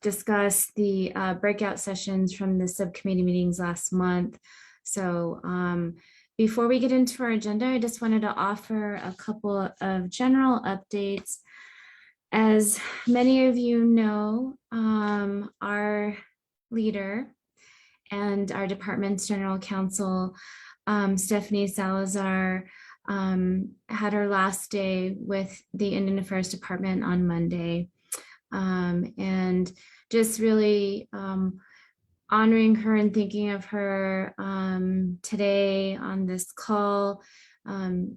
discuss the breakout sessions from the subcommittee meetings last month. So before we get into our agenda, I just wanted to offer a couple of general updates. As many of you know, our leader and our department's general counsel, Stephanie Salazar, had her last day with the Indian Affairs Department on Monday. And just really honoring her and thinking of her today on this call.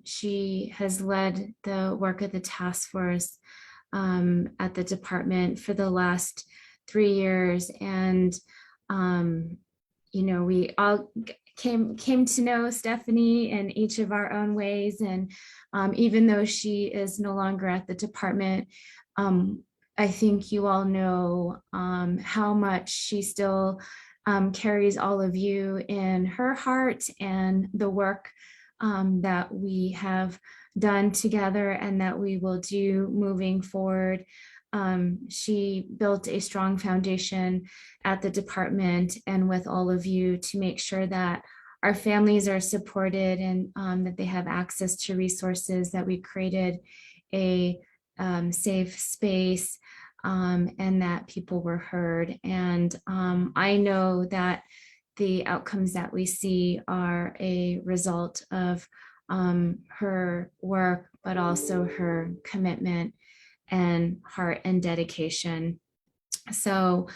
She has led the work of the task force at the department for the last 3 years. And, you know, we all came to know Stephanie in each of our own ways. And even though she is no longer at the department, I think you all know how much she still carries all of you in her heart, and the work that we have done together and that we will do moving forward. She built a strong foundation at the department and with all of you to make sure that our families are supported and that they have access to resources, that we created a safe space, and that people were heard. And I know that the outcomes that we see are a result of her work, but also her commitment and heart and dedication. So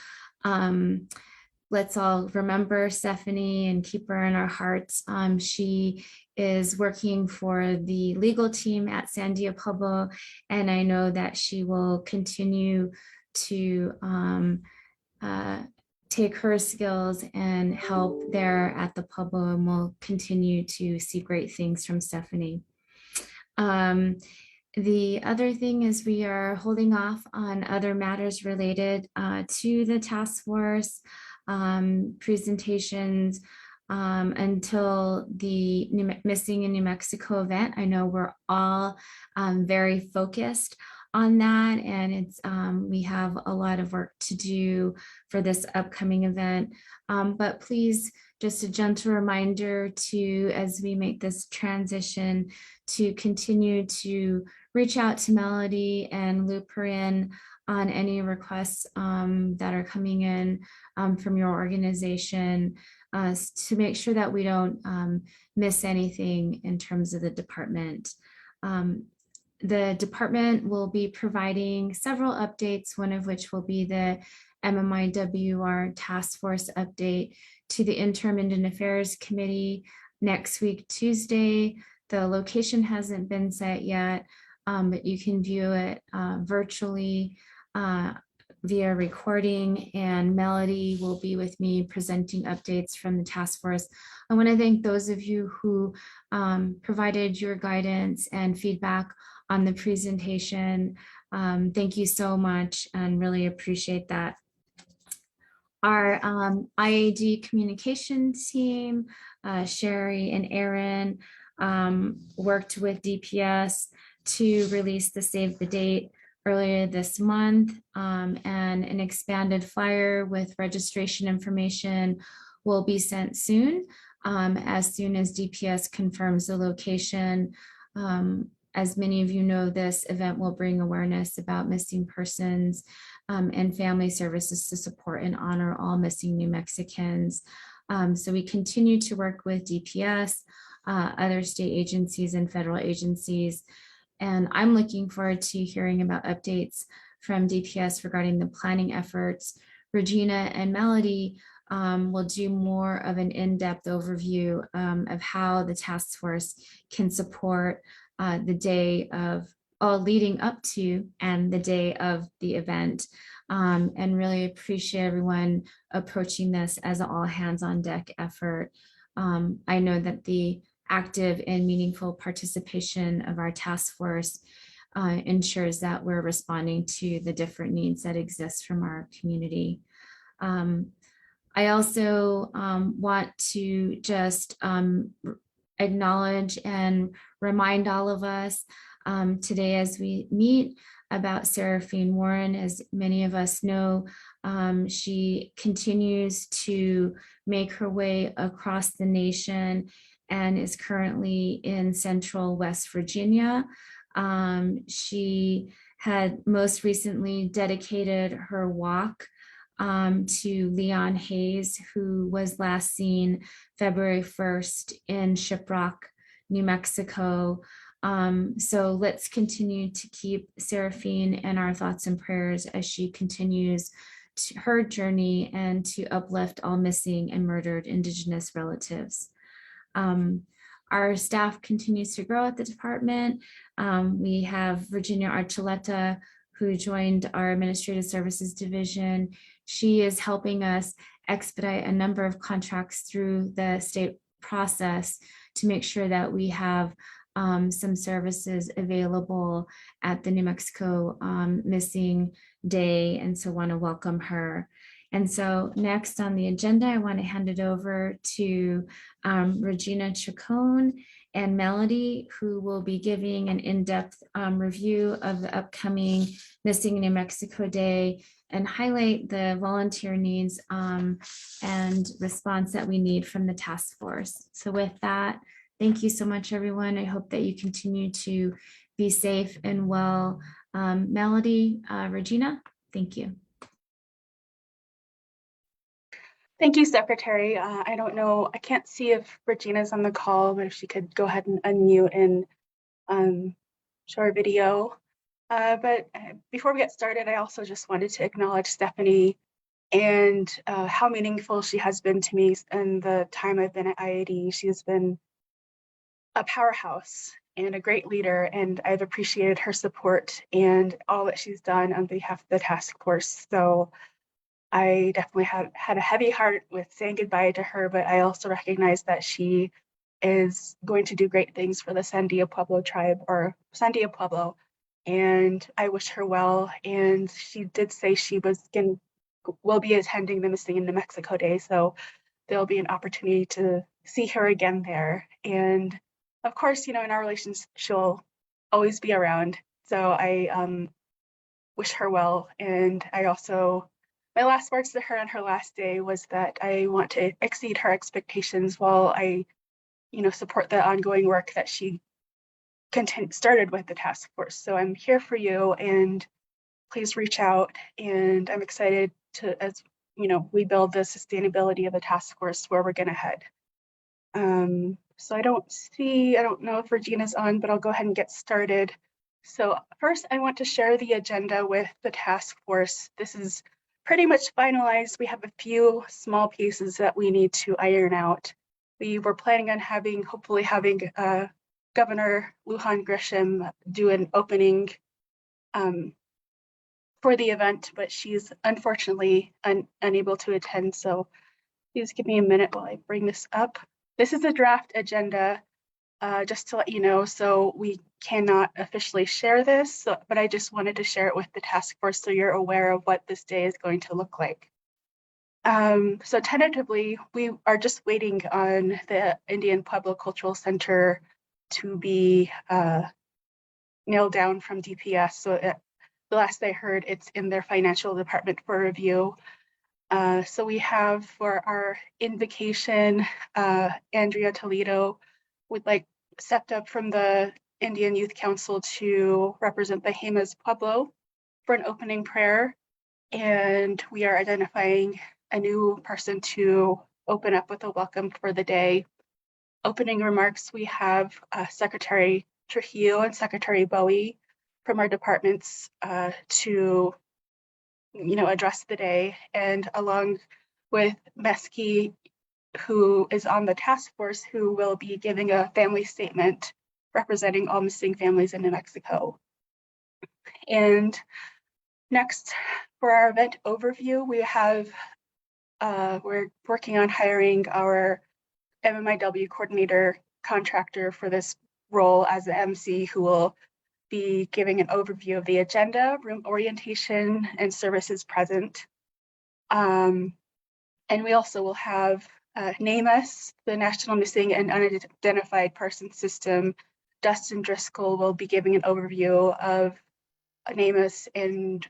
let's all remember Stephanie and keep her in our hearts. She is working for the legal team at Sandia Pueblo, and I know that she will continue to take her skills and help there at the Pueblo, and we'll continue to see great things from Stephanie. The other thing is we are holding off on other matters related to the task force presentations until the Missing in New Mexico event. I know we're all very focused on that, and it's we have a lot of work to do for this upcoming event. But please, just a gentle reminder to, as we make this transition, to continue to reach out to Melody and loop her in on any requests that are coming in from your organization, to make sure that we don't miss anything in terms of the department. The department will be providing several updates, one of which will be the MMIWR task force update to the Interim Indian Affairs Committee next week, Tuesday. The location hasn't been set yet, but you can view it virtually via recording, and Melody will be with me presenting updates from the task force. I want to thank those of you who provided your guidance and feedback on the presentation. Thank you so much and really appreciate that. Our IAD communications team, Sherry and Aaron, worked with DPS to release the Save the Date earlier this month, and an expanded flyer with registration information will be sent soon as DPS confirms the location. As many of you know, this event will bring awareness about missing persons and family services to support and honor all missing New Mexicans. So we continue to work with DPS, other state agencies and federal agencies. And I'm looking forward to hearing about updates from DPS regarding the planning efforts. Regina and Melody will do more of an in-depth overview of how the task force can support the day of, leading up to and the day of the event, and really appreciate everyone approaching this as an all hands on deck effort. I know that the active and meaningful participation of our task force ensures that we're responding to the different needs that exist from our community. I also want to just acknowledge and remind all of us today as we meet about Seraphine Warren. As many of us know, she continues to make her way across the nation and is currently in central West Virginia. She had most recently dedicated her walk to Leon Hayes, who was last seen February 1st in Shiprock, New Mexico. So let's continue to keep Seraphine in our thoughts and prayers as she continues her journey and to uplift all missing and murdered Indigenous relatives. Our staff continues to grow at the department. We have Virginia Archuleta, who joined our Administrative Services Division. She is helping us expedite a number of contracts through the state process to make sure that we have some services available at the New Mexico Missing Day, and so want to welcome her. And so next on the agenda, I want to hand it over to Regina Chacon and Melody, who will be giving an in-depth review of the upcoming Missing New Mexico Day and highlight the volunteer needs and response that we need from the task force. So with that, thank you so much, everyone. I hope that you continue to be safe and well. Melody, Regina, thank you. Thank you, Secretary. I don't know, I can't see if Regina's on the call, but if she could go ahead and unmute and show her video. But before we get started, I also just wanted to acknowledge Stephanie and how meaningful she has been to me in the time I've been at IAD. She has been a powerhouse and a great leader, and I've appreciated her support and all that she's done on behalf of the task force. So I definitely had a heavy heart with saying goodbye to her, but I also recognize that she is going to do great things for the Sandia Pueblo tribe, or Sandia Pueblo, and I wish her well. And she did say she will be attending the Missing in New Mexico Day, so there'll be an opportunity to see her again there. And of course, you know, in our relations, she'll always be around. So I wish her well. And I also, my last words to her on her last day was that I want to exceed her expectations while I, you know, support the ongoing work that she started with the task force. So I'm here for you, and please reach out. And I'm excited to, as you know, we build the sustainability of the task force where we're going to head. So I don't know if Regina's on, but I'll go ahead and get started. So first, I want to share the agenda with the task force. This is pretty much finalized. We have a few small pieces that we need to iron out. We were planning on hopefully having Governor Lujan Grisham do an opening for the event, but she's unfortunately unable to attend. So please give me a minute while I bring this up. This is a draft agenda, just to let you know, so we cannot officially share this, but I just wanted to share it with the task force so you're aware of what this day is going to look like. So tentatively, we are just waiting on the Indian Pueblo Cultural Center to be nailed down from DPS. So the last I heard, it's in their financial department for review. So we have for our invocation, Andrea Toledo would like stepped up from the Indian Youth Council to represent the Jemez Pueblo for an opening prayer. And we are identifying a new person to open up with a welcome for the day. Opening remarks, we have Secretary Trujillo and Secretary Bowie from our departments to address the day, and along with Mesky, who is on the task force, who will be giving a family statement representing all missing families in New Mexico. And next, for our event overview, we have, we're working on hiring our MMIWR coordinator contractor for this role as the MC, who will be giving an overview of the agenda, room orientation, and services present. And we also will have NAMUS, the National Missing and Unidentified Person System. Dustin Driscoll will be giving an overview of NamUs and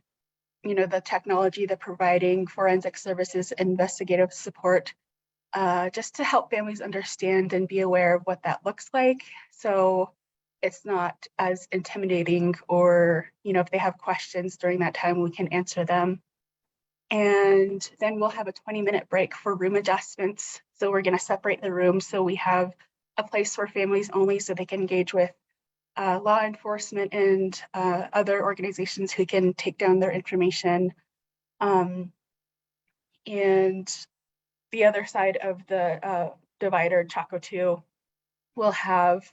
the technology, the providing forensic services, investigative support, just to help families understand and be aware of what that looks like. So it's not as intimidating, or, if they have questions during that time, we can answer them. And then we'll have a 20-minute break for room adjustments. So we're going to separate the rooms so we have a place for families only so they can engage with law enforcement and other organizations who can take down their information. And the other side of the divider, Chaco 2, will have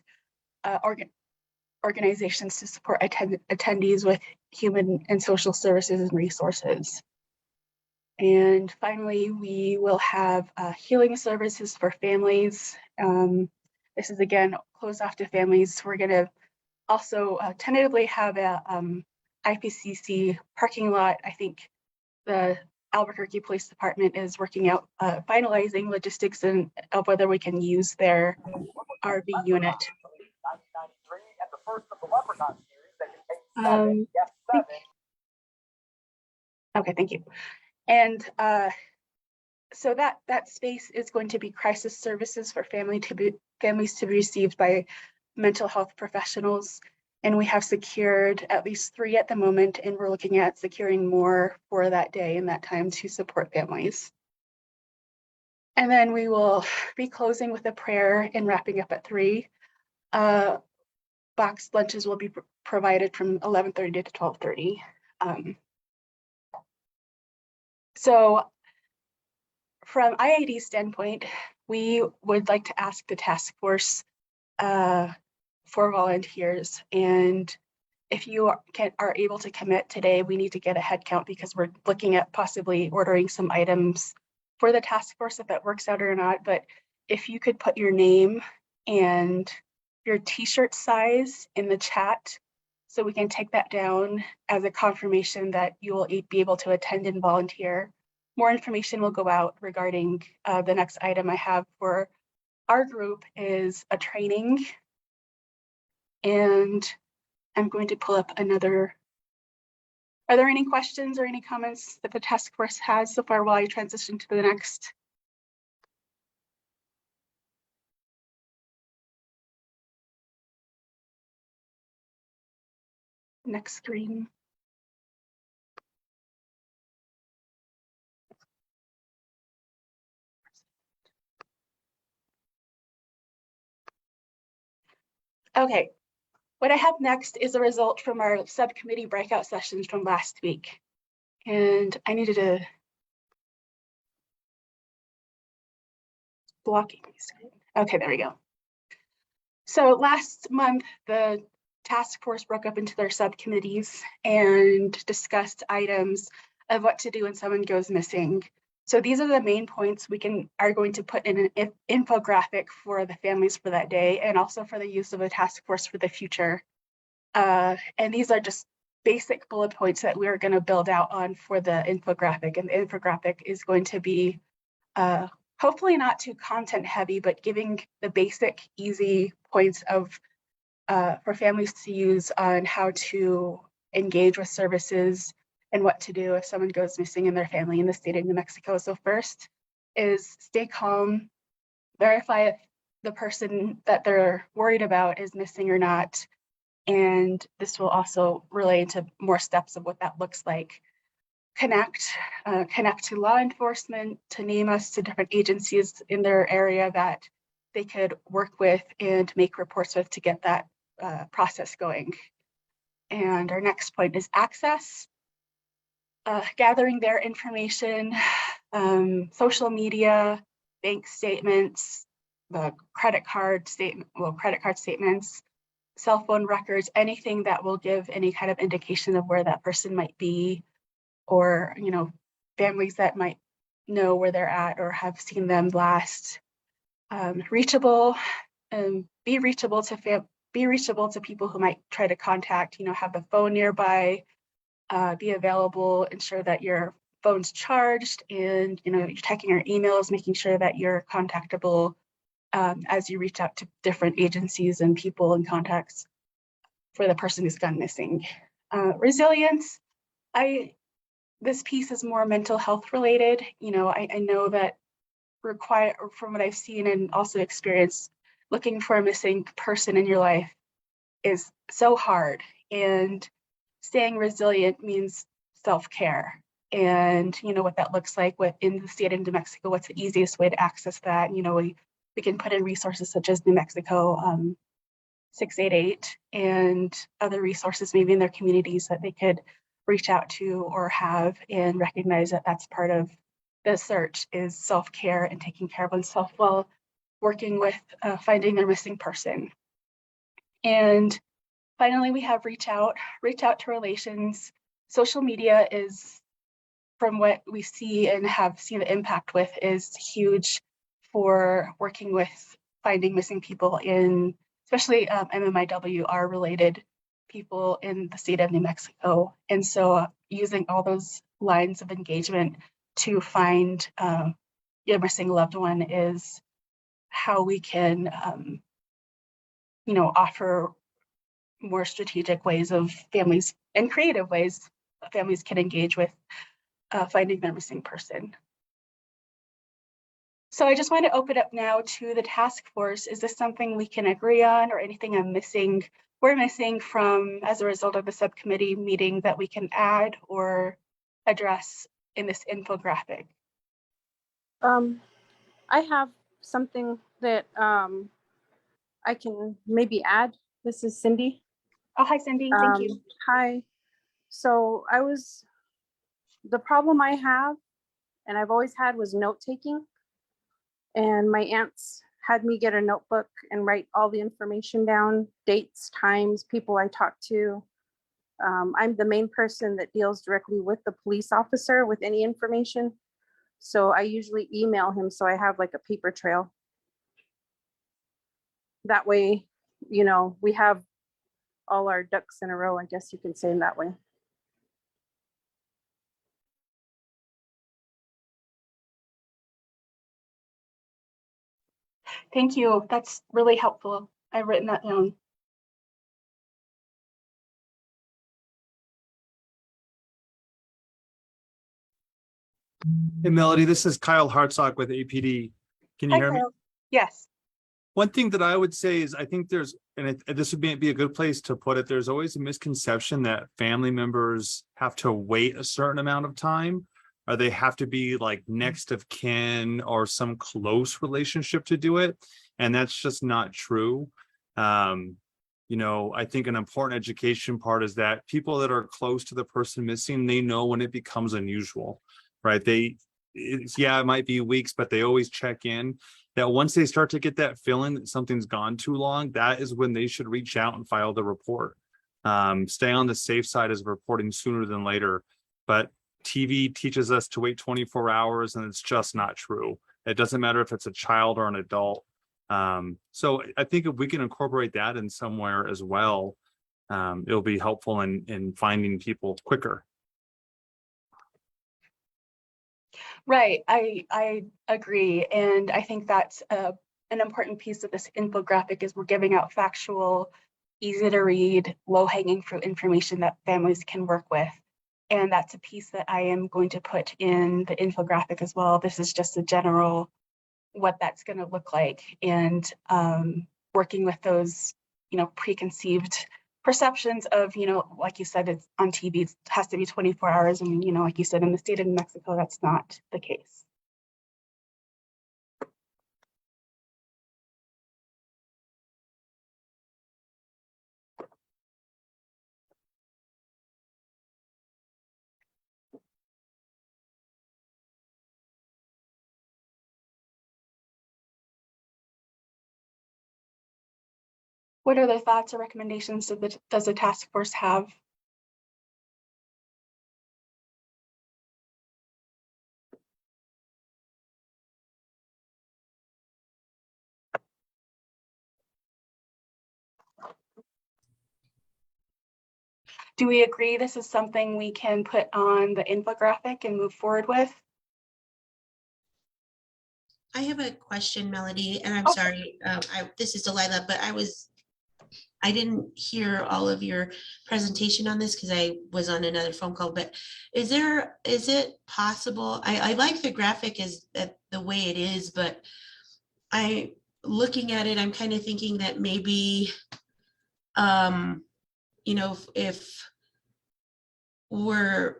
organizations to support attendees with human and social services and resources. And finally, we will have healing services for families. This is, again, closed off to families. We're going to also tentatively have a IPCC parking lot. I think the Albuquerque Police Department is working out, finalizing logistics of whether we can use their RV unit. Okay, thank you. And so that space is going to be crisis services for families to be received by mental health professionals. And we have secured at least 3 at the moment, and we're looking at securing more for that day and that time to support families. And then we will be closing with a prayer and wrapping up at 3. Boxed lunches will be provided from 11:30 to 12:30. So from IAD standpoint, we would like to ask the task force for volunteers. And if you are able to commit today, we need to get a head count because we're looking at possibly ordering some items for the task force, if that works out or not. But if you could put your name and your t-shirt size in the chat, so we can take that down as a confirmation that you will be able to attend and volunteer. More information will go out regarding the next item I have for our group is a training. And I'm going to pull up another. Are there any questions or any comments that the task force has so far while I transition to the next? Next screen. Okay, what I have next is a result from our subcommittee breakout sessions from last week. And I needed to blocking my screen. Okay, there we go. So last month, the task force broke up into their subcommittees and discussed items of what to do when someone goes missing. So these are the main points we are going to put in an infographic for the families for that day, and also for the use of a task force for the future. And these are just basic bullet points that we are going to build out on for the infographic. And the infographic is going to be hopefully not too content heavy, but giving the basic, easy points of for families to use on how to engage with services and what to do if someone goes missing in their family in the state of New Mexico. So first is stay calm, verify if the person that they're worried about is missing or not. And this will also relate to more steps of what that looks like. Connect to law enforcement, to name us to different agencies in their area that they could work with and make reports with to get that process going. And our next point is access, gathering their information, social media, bank statements, the credit card statements, cell phone records, anything that will give any kind of indication of where that person might be, or families that might know where they're at or have seen them last. Reachable, and be reachable to people who might try to contact. Have the phone nearby, be available, ensure that your phone's charged, and you're checking your emails, making sure that you're contactable as you reach out to different agencies and people and contacts for the person who's gone missing. Resilience, this piece is more mental health related. You know, I know that from what I've seen and also experienced, looking for a missing person in your life is so hard. And staying resilient means self-care. And you know what that looks like in the state of New Mexico, what's the easiest way to access that? You know, we can put in resources such as New Mexico 688 and other resources maybe in their communities that they could reach out to or have, and recognize that that's part of the search is self-care and taking care of oneself while working with finding their missing person. And finally, we have reach out to relations. Social media is, from what we see and have seen the impact with, is huge for working with finding missing people in, especially MMIWR related people in the state of New Mexico. And so using all those lines of engagement to find your missing loved one is how we can, you know, offer more strategic ways of families and creative ways families can engage with finding their missing person. So I just want to open up now to the task force. Is this something we can agree on, or anything we're missing from as a result of the subcommittee meeting that we can add or address in this infographic? I have something that I can maybe add. This is Cindy. Oh, hi, Cindy. Thank you. Hi. So the problem I have, and I've always had, was note taking. And my aunts had me get a notebook and write all the information down, dates, times, people I talked to. I'm the main person that deals directly with the police officer with any information. So I usually email him, so I have like a paper trail. That way, you know, we have all our ducks in a row, I guess you can say, in that way. Thank you. That's really helpful. I've written that down. Hey, Melody, this is Kyle Hartsock with APD. Can you Hi, hear me? Kyle. Yes. One thing that I would say is I think there's, and this would be a good place to put it, there's always a misconception that family members have to wait a certain amount of time, or they have to be like next of kin or some close relationship to do it. And that's just not true. You know, I think an important education part is that people that are close to the person missing, they know when it becomes unusual, right? It might be weeks, but they always check in. That once they start to get that feeling that something's gone too long, that is when they should reach out and file the report. Stay on the safe side as reporting sooner than later. But TV teaches us to wait 24 hours, and it's just not true. It doesn't matter if it's a child or an adult. So I think if we can incorporate that in somewhere as well, it'll be helpful in finding people quicker. Right. I agree. And I think that's an important piece of this infographic is we're giving out factual, easy to read, low-hanging fruit information that families can work with. And that's a piece that I am going to put in the infographic as well. This is just a general what that's going to look like, and working with those, you know, preconceived perceptions of, you know, like you said, it's on TV, it has to be 24 hours. And, you know, like you said, in the state of New Mexico, that's not the case. What other thoughts or recommendations does the task force have? Do we agree this is something we can put on the infographic and move forward with? I have a question, Melody, and I'm Oh. sorry, this is Delilah, but I was I didn't hear all of your presentation on this because I was on another phone call, but is it possible? I like the graphic as the way it is, but looking at it, I'm kind of thinking that maybe, you know, if we're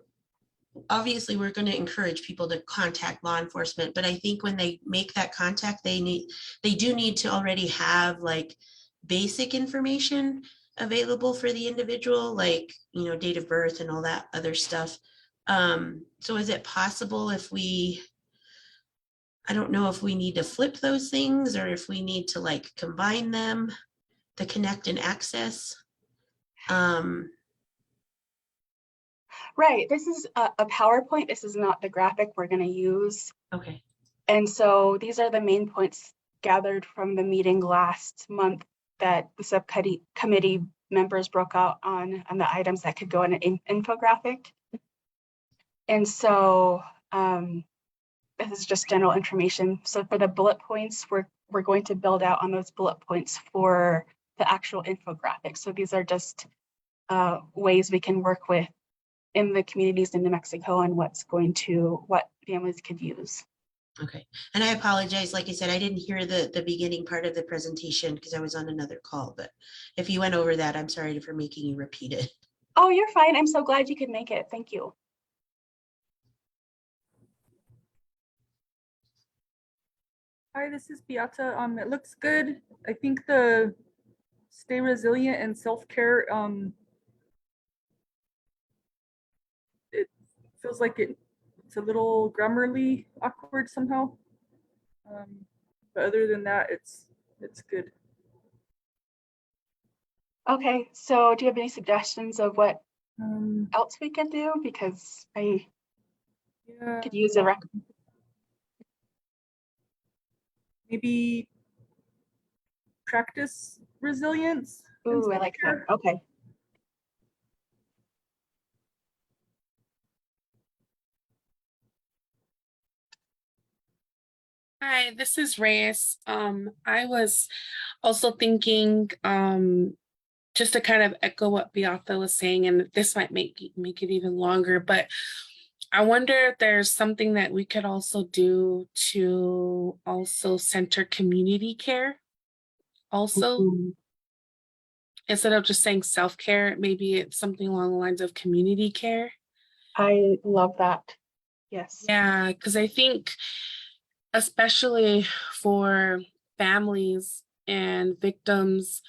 obviously we're going to encourage people to contact law enforcement, but I think when they make that contact, they do need to already have like basic information available for the individual, like, you know, date of birth and all that other stuff. So is it possible if I don't know if we need to flip those things or if we need to like combine them, the connect and access. Right, this is a PowerPoint. This is not the graphic we're going to use. Okay. And so these are the main points gathered from the meeting last month that the subcommittee members broke out on the items that could go in an infographic. And so this is just general information. So for the bullet points, we're going to build out on those bullet points for the actual infographic. So these are just ways we can work with in the communities in New Mexico and what families could use. Okay. And I apologize. Like I said, I didn't hear the beginning part of the presentation because I was on another call, but if you went over that, I'm sorry for making you repeat it. Oh, you're fine. I'm so glad you could make it. Thank you. Hi, this is Beata. It looks good. I think the stay resilient and self-care, it feels like it's a little grammarly awkward somehow. But other than that, it's good. Okay, so do you have any suggestions of what Um, else we could do? Because I yeah, could use a rec. maybe practice resilience. and Ooh, I like that. self-care. Okay. Hi, this is Reyes. I was also thinking, just to kind of echo what Beata was saying, and this might make it even longer, but I wonder if there's something that we could also do to also center community care. Also, instead of just saying self-care, maybe it's something along the lines of community care. I love that. Yes. Yeah, because I think especially for families and victims,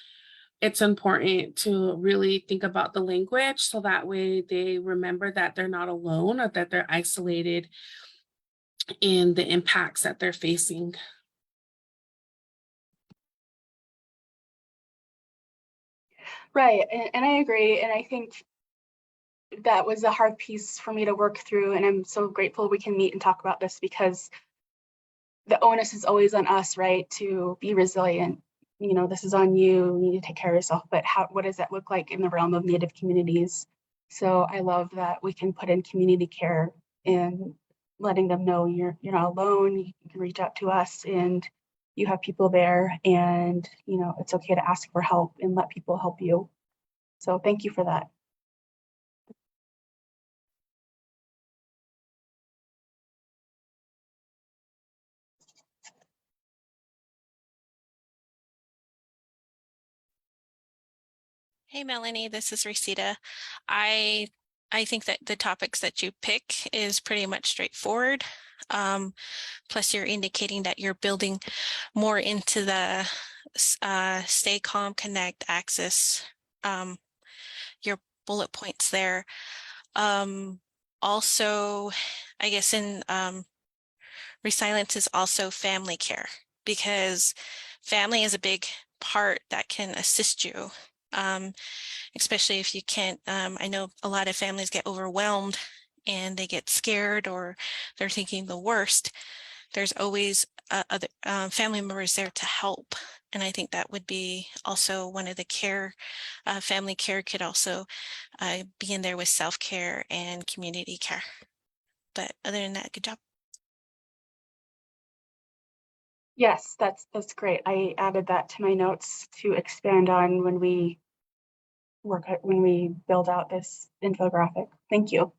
it's important to really think about the language so that way they remember that they're not alone or that they're isolated in the impacts that they're facing. Right, and I agree. And I think that was a hard piece for me to work through. And I'm so grateful we can meet and talk about this because the onus is always on us, right? To be resilient. You know, this is on you. You need to take care of yourself. But what does that look like in the realm of Native communities? So I love that we can put in community care and letting them know you're not alone. You can reach out to us and you have people there, and you know, it's okay to ask for help and let people help you. So thank you for that. Hey, Melanie, this is Resita. I think that the topics that you pick is pretty much straightforward. Plus, you're indicating that you're building more into the stay calm, connect, access, your bullet points there. Also, I guess in resilience is also family care, because family is a big part that can assist you. Especially if you can't, I know a lot of families get overwhelmed and they get scared or they're thinking the worst. There's always other family members there to help. And I think that would be also one of the care, family care could also be in there with self-care and community care. But other than that, good job. Yes, that's great. I added that to my notes to expand on when we build out this infographic. Thank you.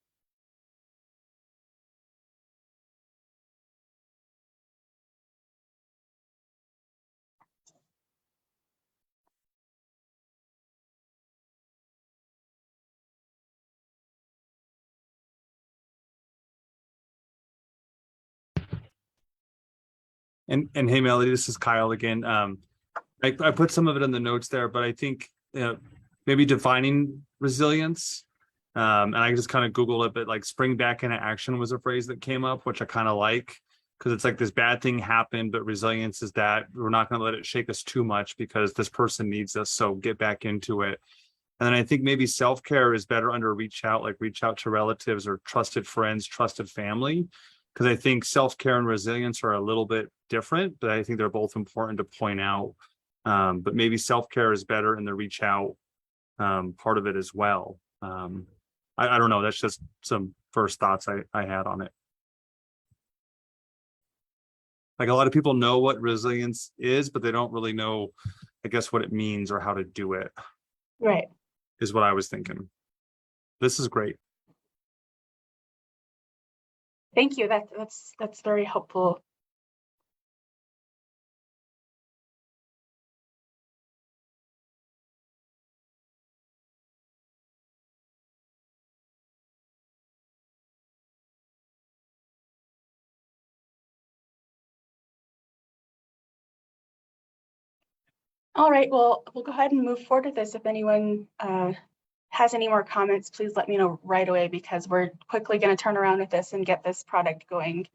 And hey, Melody, this is Kyle again. I put some of it in the notes there, but I think maybe defining resilience. And I just kind of Googled it, but like spring back into action was a phrase that came up, which I kind of like, because it's like this bad thing happened, but resilience is that we're not going to let it shake us too much because this person needs us. So get back into it. And then I think maybe self-care is better under reach out to relatives or trusted friends, trusted family. Because I think self-care and resilience are a little bit different, but I think they're both important to point out. But maybe self-care is better in the reach out part of it as well. I don't know. That's just some first thoughts I had on it. Like a lot of people know what resilience is, but they don't really know, I guess, what it means or how to do it. Right. Is what I was thinking. This is great. Thank you. That's very helpful. All right, well, we'll go ahead and move forward with this. If anyone has any more comments, please let me know right away because we're quickly going to turn around with this and get this product going.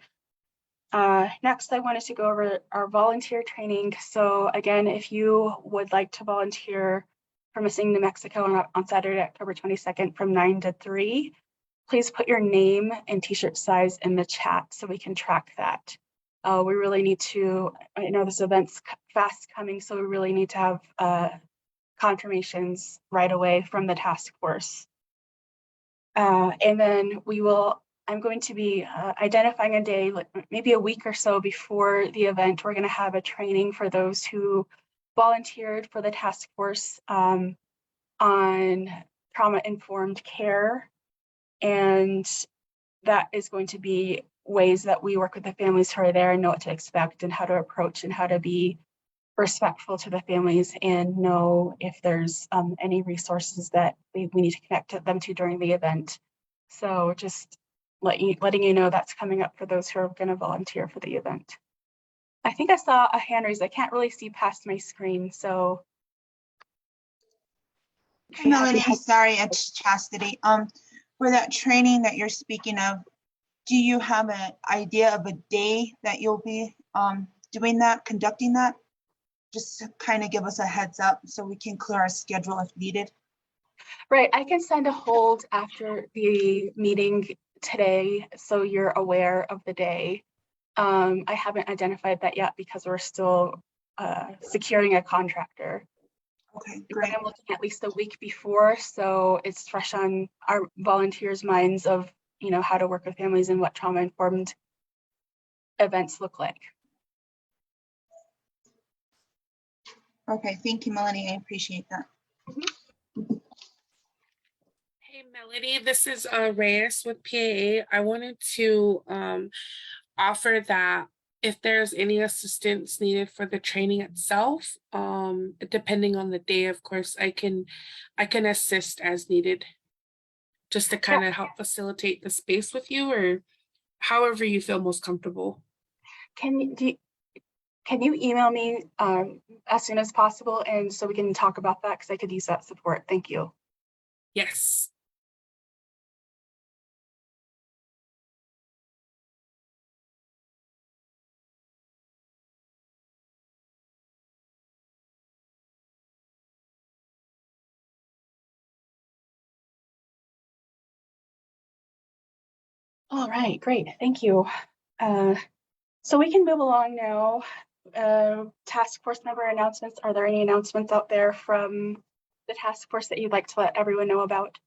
Next, I wanted to go over our volunteer training. So again, if you would like to volunteer for Missing New Mexico on Saturday, October 22nd from 9 to 3, please put your name and t-shirt size in the chat so we can track that. We really need to, I know this event's fast coming, so we really need to have confirmations right away from the task force. And then I'm going to be identifying a day, like maybe a week or so before the event. We're going to have a training for those who volunteered for the task force on trauma-informed care. And that is going to be ways that we work with the families who are there and know what to expect and how to approach and how to be respectful to the families and know if there's any resources that we need to connect them to during the event. So just letting you know that's coming up for those who are going to volunteer for the event. I think I saw a hand raise. I can't really see past my screen, so. Hey, Melody, sorry, it's Chastity. For that training that you're speaking of, do you have an idea of a day that you'll be conducting that? Just to kind of give us a heads up so we can clear our schedule if needed. Right, I can send a hold after the meeting today so you're aware of the day. I haven't identified that yet because we're still securing a contractor. Okay, great. I'm looking at least a week before, so it's fresh on our volunteers' minds of, you know, how to work with families and what trauma-informed events look like. Okay, thank you, Melanie. I appreciate that. Hey, Melody, this is Reyes with PAA. I wanted to offer that if there's any assistance needed for the training itself, depending on the day, of course, I can assist as needed, just to kind of help facilitate the space with you, or however you feel most comfortable. Can you email me as soon as possible, and so we can talk about that because I could use that support. Thank you. Yes. All right, great. Thank you. So we can move along now. Task force member announcements. Are there any announcements out there from the task force that you'd like to let everyone know about?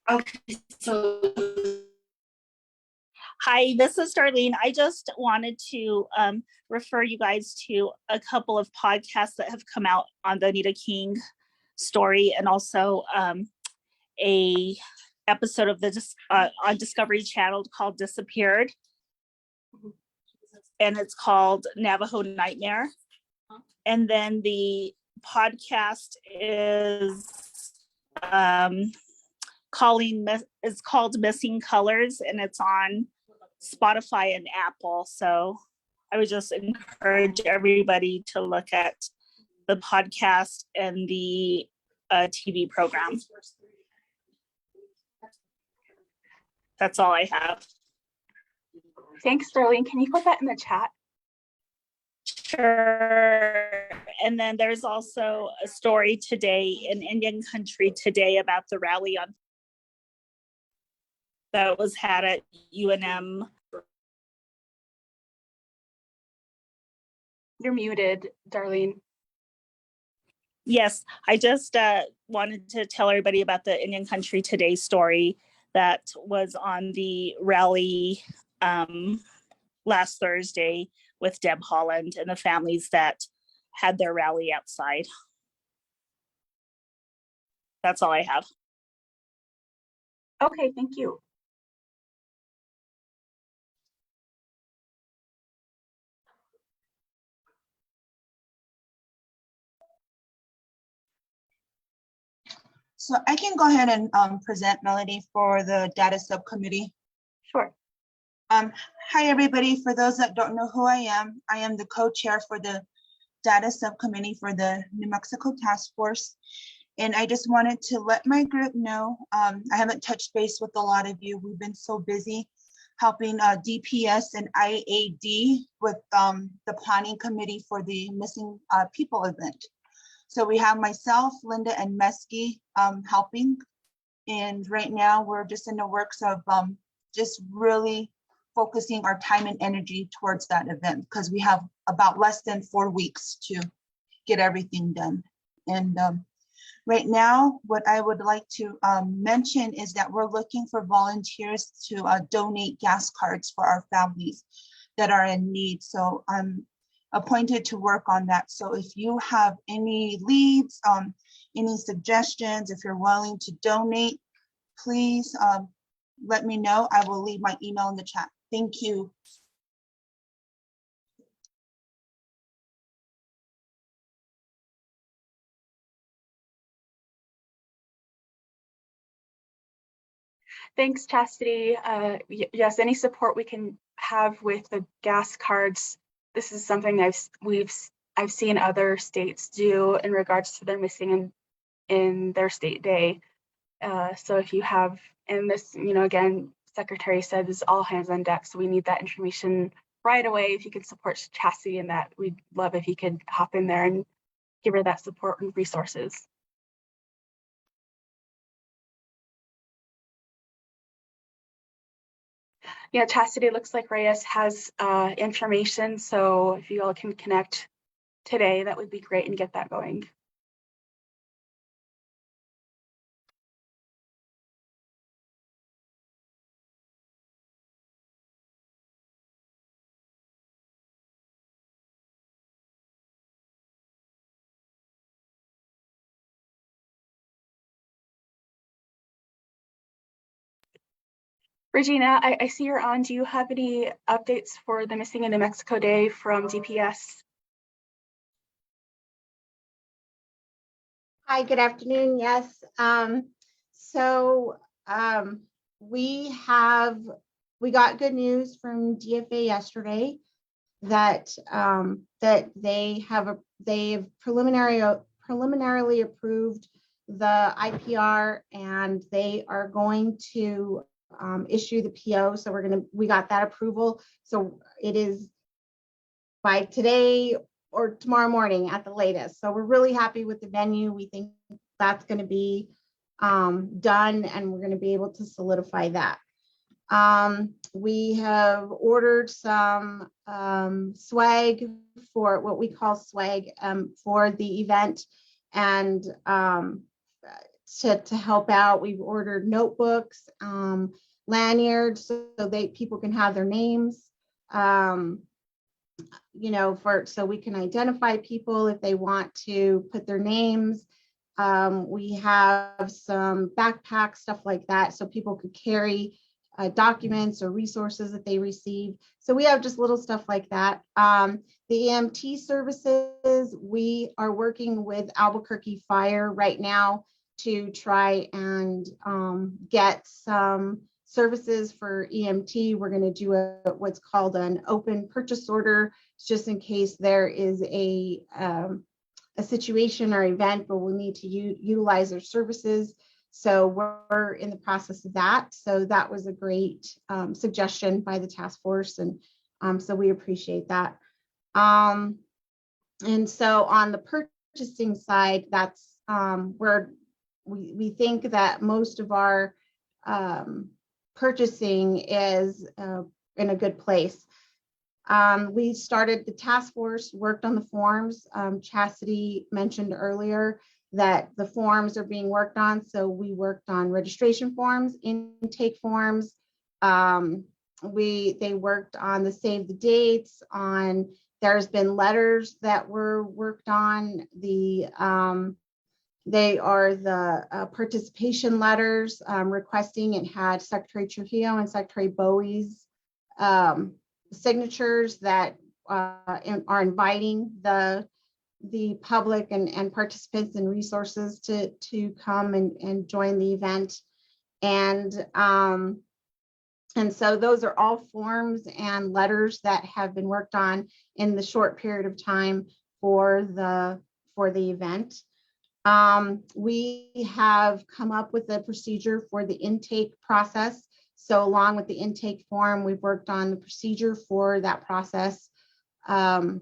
Okay, so Hi, this is Darlene. I just wanted to refer you guys to a couple of podcasts that have come out on the Anita King story, and also a episode of the on Discovery Channel called Disappeared, and it's called Navajo Nightmare. And then the podcast is called Missing Colors, and it's on Spotify and Apple. So I would just encourage everybody to look at the podcast and the TV program. That's all I have. Thanks, Darlene. Can you put that in the chat? Sure. And then there's also a story today in Indian Country today about the rally on that was had at UNM. You're muted, Darlene. Yes, I just wanted to tell everybody about the Indian Country Today story that was on the rally last Thursday with Deb Holland and the families that had their rally outside. That's all I have. Okay, thank you. So I can go ahead and present, Melody, for the data subcommittee. Sure. Hi, everybody. For those that don't know who I am the co-chair for the data subcommittee for the New Mexico Task Force. And I just wanted to let my group know, I haven't touched base with a lot of you. We've been so busy helping DPS and IAD with the planning committee for the missing people event. So we have myself, Linda, and Mesky helping. And right now we're just in the works of just really focusing our time and energy towards that event, because we have about less than 4 weeks to get everything done. And right now, what I would like to mention is that we're looking for volunteers to donate gas cards for our families that are in need. So I'm appointed to work on that. So if you have any leads, any suggestions, if you're willing to donate, please let me know. I will leave my email in the chat. Thank you. Thanks, Chastity. Yes, any support we can have with the gas cards. This is something I've seen other states do in regards to their missing in their state day. So if you have, and this, again, Secretary said this is all hands on deck. So we need that information right away. If you can support Chastity in that, we'd love if you could hop in there and give her that support and resources. Yeah, Chastity, looks like Reyes has information. So if you all can connect today, that would be great and get that going. Regina, I see you're on. Do you have any updates for the Missing in New Mexico Day from DPS? Hi, good afternoon. Yes. We got good news from DFA yesterday that they've preliminarily approved the IPR, and they are going to issue the PO. So we got that approval. So it is by today or tomorrow morning at the latest. So we're really happy with the venue. We think that's going to be done, and we're going to be able to solidify that. We have ordered some swag, for what we call swag, for the event, and to help out. We've ordered notebooks, lanyards so people can have their names, you know, so we can identify people if they want to put their names. We have some backpacks, stuff like that, so people could carry documents or resources that they receive. So we have just little stuff like that. The EMT services, we are working with Albuquerque Fire right now to try and get some services for EMT. We're going to do what's called an open purchase order, just in case there is a situation or event where we need to utilize their services. So we're in the process of that. So that was a great suggestion by the task force, and so we appreciate that. And so on the purchasing side, that's where we think that most of our purchasing is in a good place. We started the task force, worked on the forms. Chastity mentioned earlier that the forms are being worked on. So we worked on registration forms, intake forms. They worked on the save the dates, there's been letters that were worked on. They are the participation letters requesting. It had Secretary Trujillo and Secretary Bowie's signatures that are inviting the public and participants and resources to come and join the event. And so those are all forms and letters that have been worked on in the short period of time for the event. We have come up with a procedure for the intake process. So along with the intake form, we've worked on the procedure for that process. And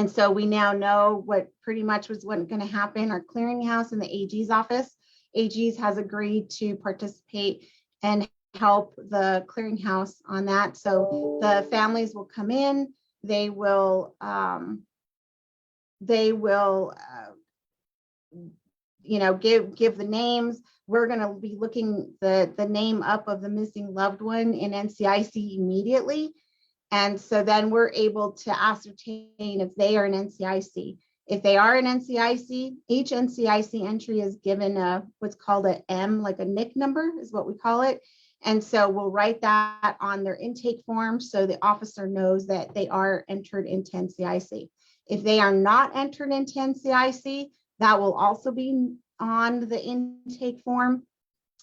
so we now know what pretty much was what's going to happen. Our clearinghouse in the AG's office, AG's has agreed to participate and help the clearinghouse on that. So the families will come in, they will you know, give the names. We're going to be looking the name up of the missing loved one in NCIC immediately. And so then we're able to ascertain if they are an NCIC. If they are an NCIC, each NCIC entry is given what's called an M, like a NIC number is what we call it. And so we'll write that on their intake form so the officer knows that they are entered into NCIC. If they are not entered into NCIC, that will also be on the intake form.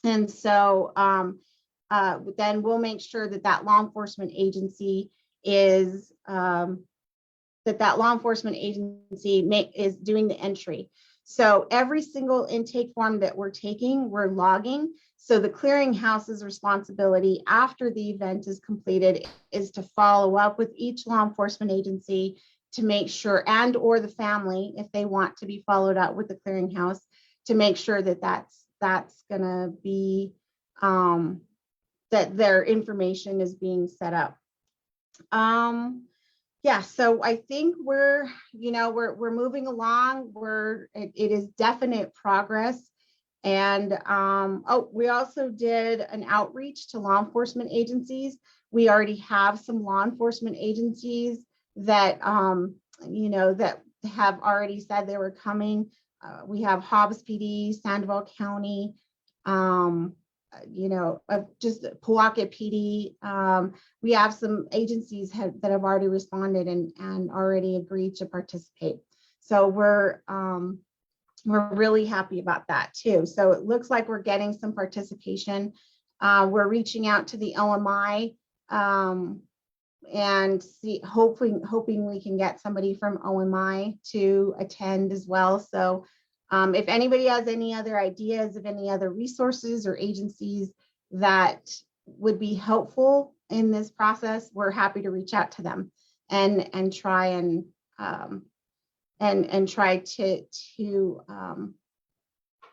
And so then we'll make sure that law enforcement agency is is doing the entry. So every single intake form that we're taking, we're logging. So the clearinghouse's responsibility after the event is completed is to follow up with each law enforcement agency to make sure, and or the family, if they want to be followed up with the clearinghouse, to make sure that that's gonna be that their information is being set up. Yeah, so I think we're moving along. It is definite progress. And we also did an outreach to law enforcement agencies. We already have some law enforcement agencies that that have already said they were coming. We have Hobbs PD, Sandoval County, just Pawtucket PD. We have some agencies that have already responded and already agreed to participate. So we're really happy about that too. So it looks like we're getting some participation. We're reaching out to the OMI and hoping we can get somebody from OMI to attend as well. So if anybody has any other ideas of any other resources or agencies that would be helpful in this process, we're happy to reach out to them and try and try to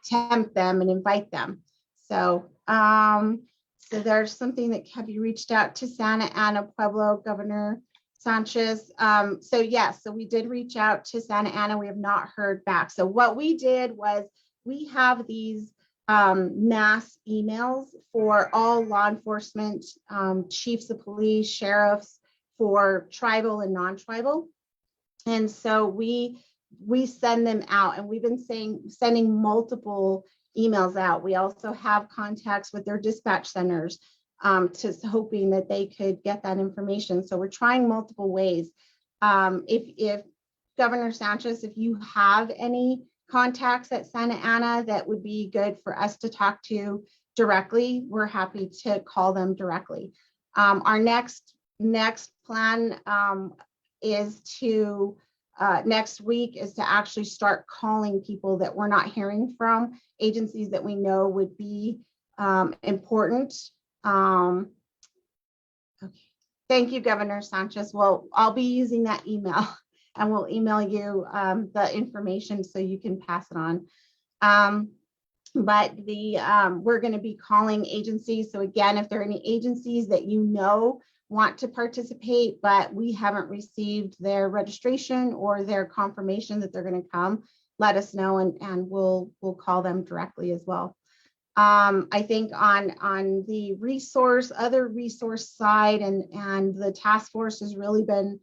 tempt them and invite them. So so there's something that, have you reached out to Santa Ana Pueblo, Governor Sanchez? So yes, so we did reach out to Santa Ana. We have not heard back. So what we did was we have these mass emails for all law enforcement, chiefs of police, sheriffs, for tribal and non-tribal. And so we send them out, and we've been sending multiple emails out. We also have contacts with their dispatch centers, just hoping that they could get that information. So we're trying multiple ways. If Governor Sanchez, if you have any contacts at Santa Ana that would be good for us to talk to directly, we're happy to call them directly. Our next plan is to next week is to actually start calling people that we're not hearing from, agencies that we know would be important. Okay. Thank you, Governor Sanchez. Well, I'll be using that email, and we'll email you the information so you can pass it on. But we're going to be calling agencies. So again, if there are any agencies that you know want to participate, but we haven't received their registration or their confirmation that they're going to come, let us know, and we'll call them directly as well. I think on the other resource side, and the task force has really been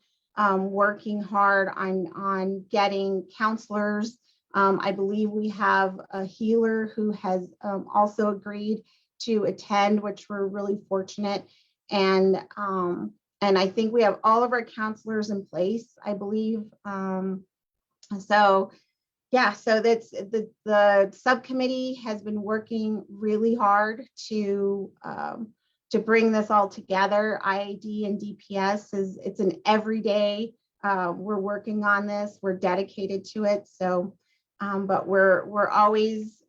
working hard on getting counselors. I believe we have a healer who has also agreed to attend, which we're really fortunate. And I think we have all of our counselors in place, I believe. So yeah, so that's the subcommittee has been working really hard to bring this all together. IAD and DPS it's an everyday. We're working on this. We're dedicated to it. So, but we're always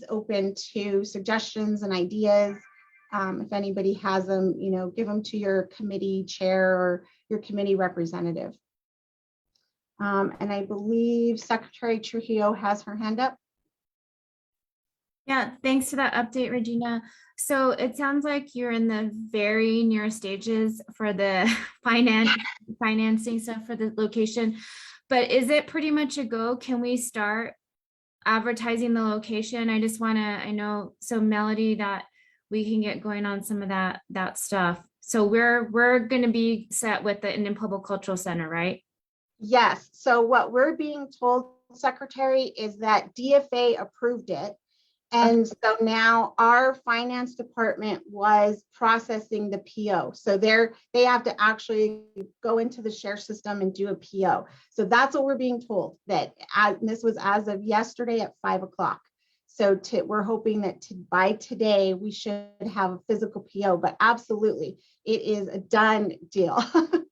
open to suggestions and ideas. If anybody has them, give them to your committee chair or your committee representative. And I believe Secretary Trujillo has her hand up. Yeah, thanks for that update, Regina. So it sounds like you're in the very near stages for the financing stuff for the location, but is it pretty much a go? Can we start advertising the location? I know, so Melody, that we can get going on some of that stuff. So we're going to be set with the Indian Public Cultural Center, right? Yes. So what we're being told, Secretary, is that DFA approved it. And so now our finance department was processing the PO. So they have to actually go into the share system and do a PO. So that's what we're being told, that this was as of yesterday at 5 o'clock. So we're hoping that by today we should have a physical PO, but absolutely it is a done deal. Awesome.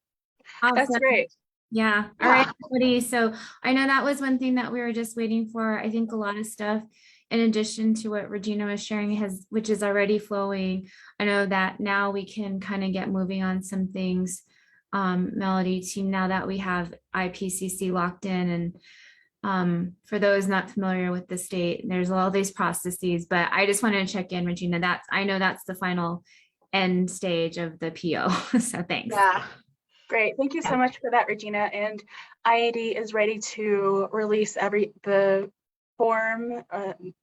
That's great. Yeah. All right, everybody. So I know that was one thing that we were just waiting for. I think a lot of stuff, in addition to what Regina was sharing, which is already flowing. I know that now we can kind of get moving on some things, Melody team, now that we have IPCC locked in. And for those not familiar with the state, there's all these processes, but I just wanted to check in, Regina, I know that's the final end stage of the PO. So thanks. Yeah. Great. Thank you so much for that, Regina. And IAD is ready to release the form,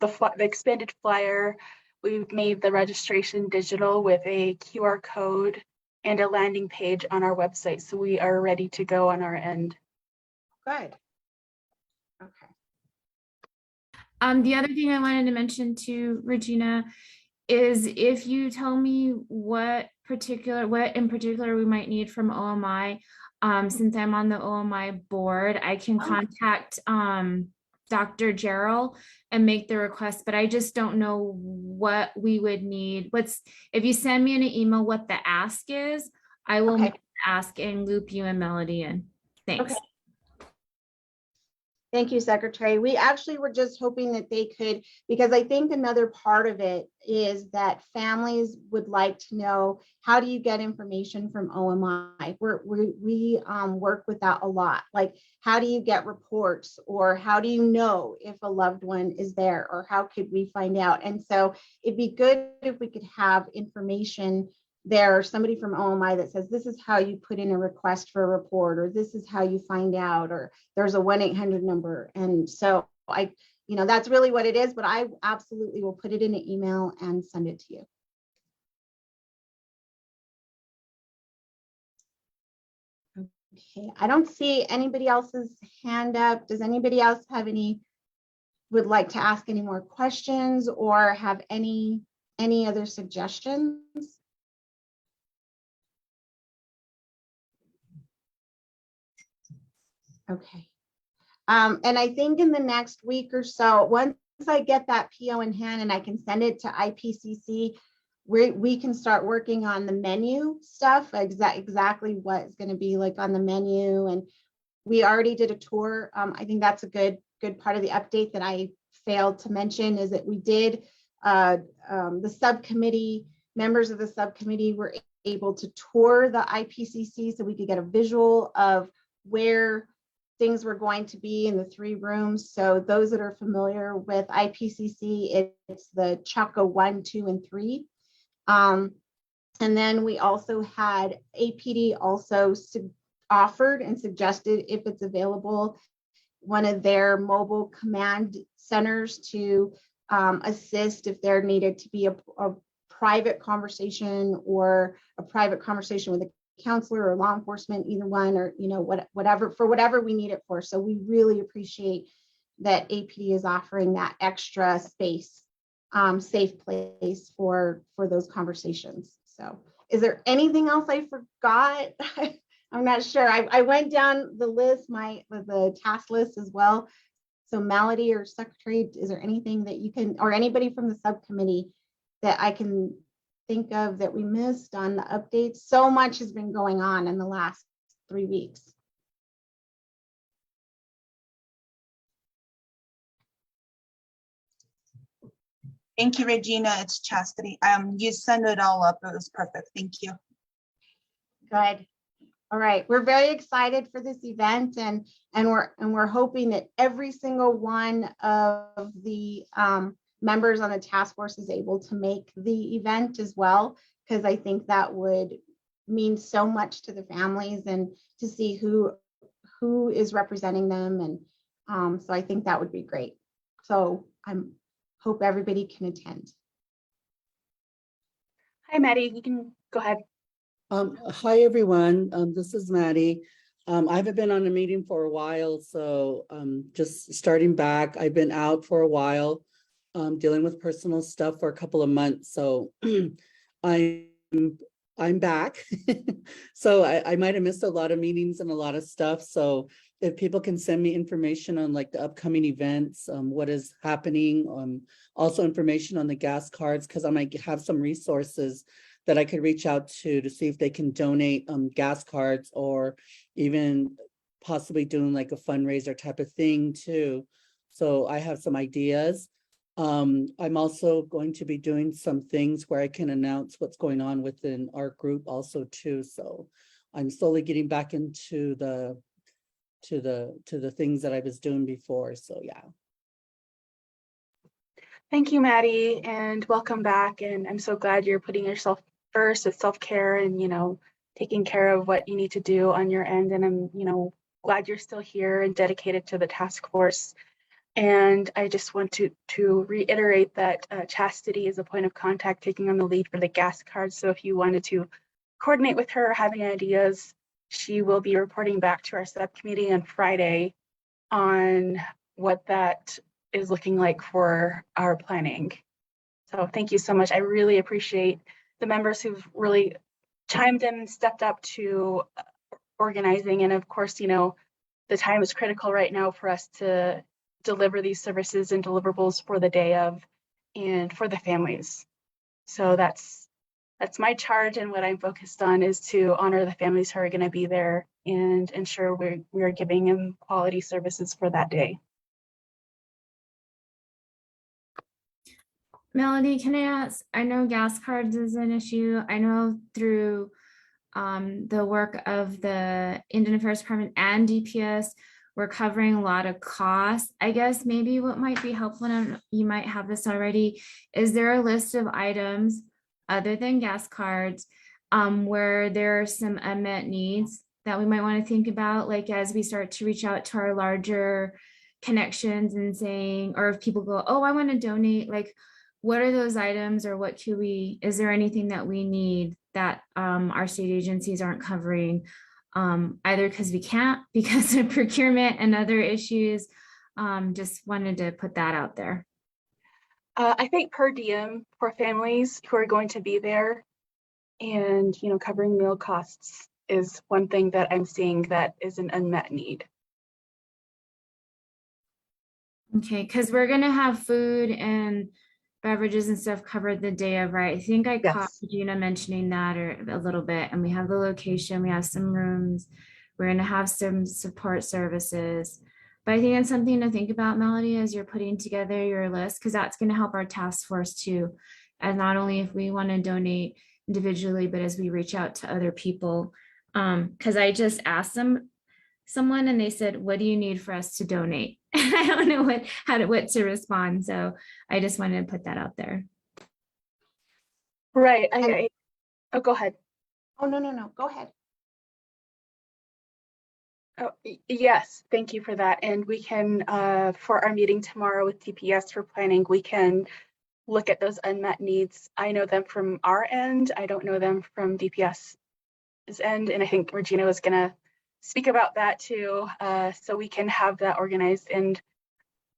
the expanded flyer. We've made the registration digital with a QR code and a landing page on our website. So we are ready to go on our end. Good. Okay. The other thing I wanted to mention to Regina is if you tell me what in particular we might need from OMI, since I'm on the OMI board, I can contact Dr. Gerald and make the request, but I just don't know what we would need. If you send me an email what the ask is, I will make the ask and loop you and Melody in. Thanks. Okay. Thank you, Secretary. We actually were just hoping that they could, because I think another part of it is that families would like to know, how do you get information from OMI? We work with that a lot. Like, how do you get reports, or how do you know if a loved one is there, or how could we find out? And so it'd be good if we could have information there, somebody from OMI that says, this is how you put in a request for a report, or this is how you find out, or there's a 1-800 number. And so you know, that's really what it is, but I absolutely will put it in an email and send it to you. Okay, I don't see anybody else's hand up. Does anybody else have would like to ask any more questions or have any other suggestions? Okay. And I think in the next week or so, once I get that PO in hand and I can send it to IPCC, we can start working on the menu stuff, exactly what is going to be like on the menu. And we already did a tour. I think that's a good part of the update that I failed to mention is that we did, the subcommittee, members of the subcommittee were able to tour the IPCC so we could get a visual of where things were going to be in the 3 rooms. So those that are familiar with IPCC, it's the Chaco 1, 2, and 3. And then we also had APD also offered and suggested, if it's available, one of their mobile command centers to assist if there needed to be a private conversation or a private conversation with a counselor or law enforcement, either one, or, you know, whatever we need it for. So we really appreciate that APD is offering that extra space, safe place for those conversations. So is there anything else I forgot? I'm not sure. I went down the list, the task list as well. So Melody or Secretary, is there anything that you can, or anybody from the subcommittee that I can think of that we missed on the updates? So much has been going on in the last 3 weeks. Thank you, Regina. It's Chastity. You send it all up. It was perfect. Thank you. Good. All right. We're very excited for this event, and we're hoping that every single one of the members on the task force is able to make the event as well, because I think that would mean so much to the families and to see who is representing them. And so I think that would be great. So I hope everybody can attend. Hi, Maddie, you can go ahead. Hi, everyone. This is Maddie. I haven't been on a meeting for a while, so just starting back. I've been out for a while, dealing with personal stuff for a couple of months. So I'm back. So I might have missed a lot of meetings and a lot of stuff. So if people can send me information on like the upcoming events, what is happening, also information on the gas cards, because I might have some resources that I could reach out to see if they can donate gas cards, or even possibly doing like a fundraiser type of thing too. So I have some ideas. I'm also going to be doing some things where I can announce what's going on within our group also too. So I'm slowly getting back into the things that I was doing before. So yeah. Thank you, Maddie, and welcome back. And I'm so glad you're putting yourself first with self-care and, you know, taking care of what you need to do on your end. And I'm, you know, glad you're still here and dedicated to the task force. And I just want to reiterate that Chastity is a point of contact taking on the lead for the gas cards. So if you wanted to coordinate with her, having ideas, she will be reporting back to our subcommittee on Friday on what that is looking like for our planning. So thank you so much. I really appreciate the members who've really chimed in and stepped up to organizing. And of course, you know, the time is critical right now for us to deliver these services and deliverables for the day of and for the families. So that's my charge, and what I'm focused on is to honor the families who are going to be there and ensure we're giving them quality services for that day. Melody, can I ask, I know gas cards is an issue. I know through the work of the Indian Affairs Department and DPS, we're covering a lot of costs. I guess maybe what might be helpful, and you might have this already, is there a list of items other than gas cards where there are some unmet needs that we might want to think about, like as we start to reach out to our larger connections and saying, or if people go, oh, I want to donate, like, what are those items, or what can we, is there anything that we need that our state agencies aren't covering, either because we can't, because of procurement and other issues. Just wanted to put that out there. I think per diem for families who are going to be there and, covering meal costs is one thing that I'm seeing that is an unmet need. Okay, because we're gonna have food and beverages and stuff covered the day of, right? I think I caught Yes. Gina mentioning that or a little bit, and we have the location, we have some rooms, we're gonna have some support services. But I think that's something to think about, Melody, as you're putting together your list, because that's gonna help our task force too. And not only if we want to donate individually, but as we reach out to other people. Because I just asked someone and they said, what do you need for us to donate? I don't know what to respond. So I just wanted to put that out there. Right. Oh, go ahead. Oh, no, go ahead. Oh, yes, thank you for that. And we can, for our meeting tomorrow with DPS for planning, we can look at those unmet needs. I know them from our end. I don't know them from DPS's end. And I think Regina was gonna speak about that too. So we can have that organized. And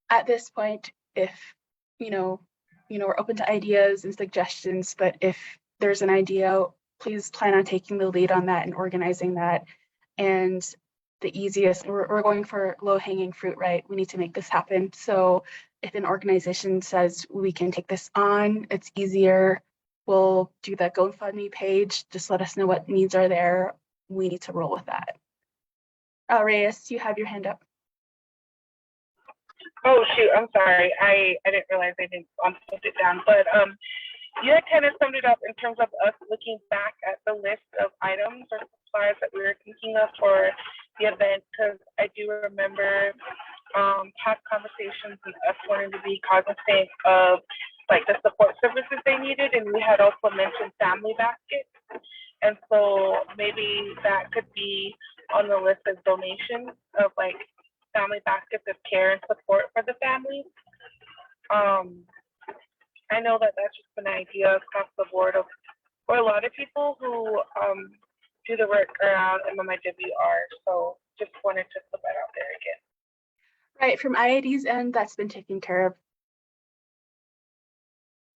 at this point, if, we're open to ideas and suggestions, but if there's an idea, please plan on taking the lead on that and organizing that. And the easiest, we're going for low hanging fruit, right? We need to make this happen. So if an organization says we can take this on, it's easier. We'll do that GoFundMe page. Just let us know what needs are there. We need to roll with that. Reyes, you have your hand up. Oh shoot, I'm sorry. I didn't realize I didn't put it down. But you had kind of summed it up in terms of us looking back at the list of items or supplies that we were thinking of for the event, because I do remember past conversations and us wanting to be cognizant of like the support services they needed, and we had also mentioned family baskets. And so maybe that could be on the list of donations of like family baskets of care and support for the families. I know that that's just an idea across the board of for a lot of people who do the work around MMIWR. So just wanted to put that out there again. Right, from IAD's end, that's been taken care of.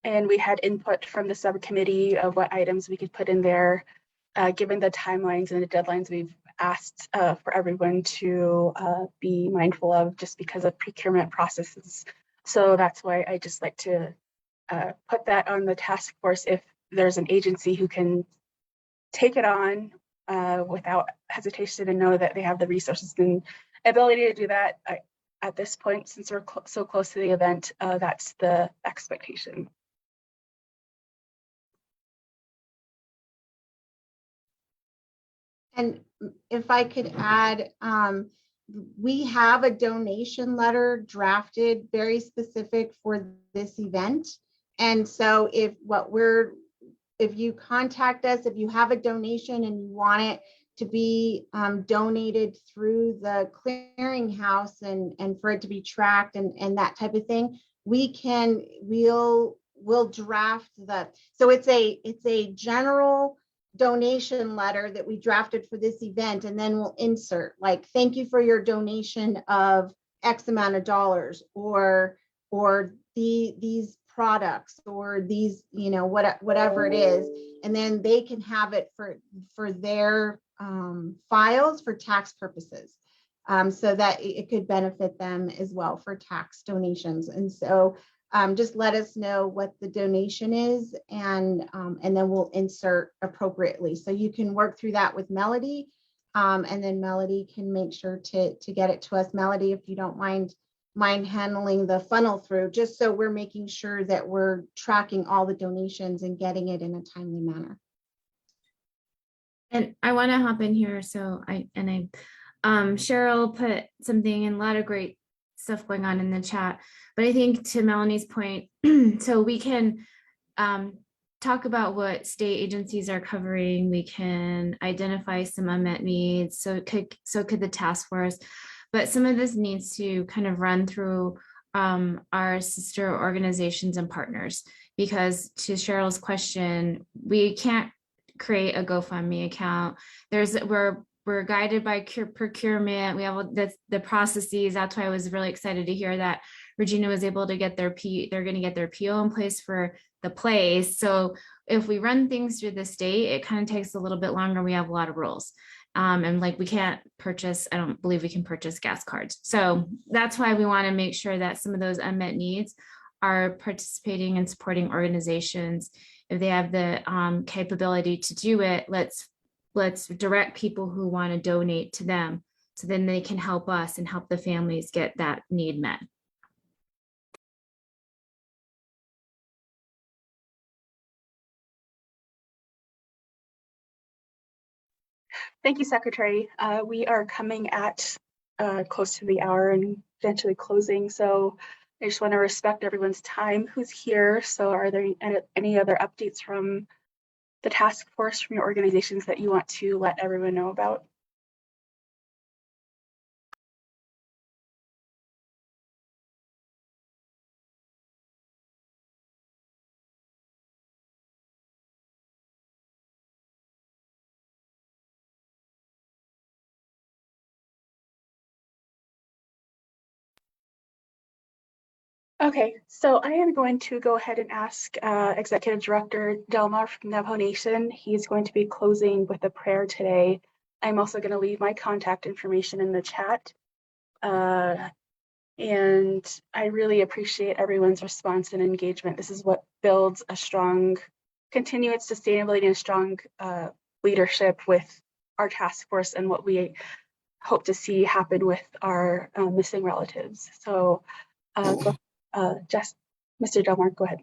And we had input from the subcommittee of what items we could put in there, given the timelines and the deadlines we've asked for everyone to be mindful of just because of procurement processes. So that's why I just like to put that on the task force. If there's an agency who can take it on without hesitation and know that they have the resources and ability to do that, at this point, since we're so close to the event, that's the expectation. And if I could add, we have a donation letter drafted very specific for this event. And so if you contact us, if you have a donation and you want it to be donated through the clearinghouse and for it to be tracked and that type of thing, we'll draft so it's a general donation letter that we drafted for this event, and then we'll insert like, thank you for your donation of X amount of dollars, or these products, or these, whatever it is, and then they can have it for their files for tax purposes, so that it could benefit them as well for tax donations. And so just let us know what the donation is, and then we'll insert appropriately. So you can work through that with Melody, and then Melody can make sure to get it to us. Melody, if you don't mind handling the funnel through, just so we're making sure that we're tracking all the donations and getting it in a timely manner. And I want to hop in here. So Cheryl put something in, a lot of great stuff going on in the chat. But I think to Melanie's point, so we can talk about what state agencies are covering. We can identify some unmet needs. So could the task force, but some of this needs to kind of run through our sister organizations and partners, because to Cheryl's question, we can't create a GoFundMe account. We're guided by procurement. We have the processes. That's why I was really excited to hear that Regina was able to get they're going to get their PO in place for the place. So if we run things through the state, it kind of takes a little bit longer. We have a lot of rules. And like we can't purchase, I don't believe we can purchase gas cards. So that's why we want to make sure that some of those unmet needs are participating and supporting organizations. If they have the capability to do it, let's direct people who want to donate to them, so then they can help us and help the families get that need met. Thank you, Secretary. We are coming at close to the hour and eventually closing. So I just want to respect everyone's time who's here. So are there any other updates from the task force, from your organizations, that you want to let everyone know about? Okay, so I am going to go ahead and ask Executive Director Delmar from Navajo Nation. He's going to be closing with a prayer today. I'm also going to leave my contact information in the chat. And I really appreciate everyone's response and engagement. This is what builds a strong, continued sustainability and strong leadership with our task force and what we hope to see happen with our missing relatives. So just Mr. Delmar, go ahead.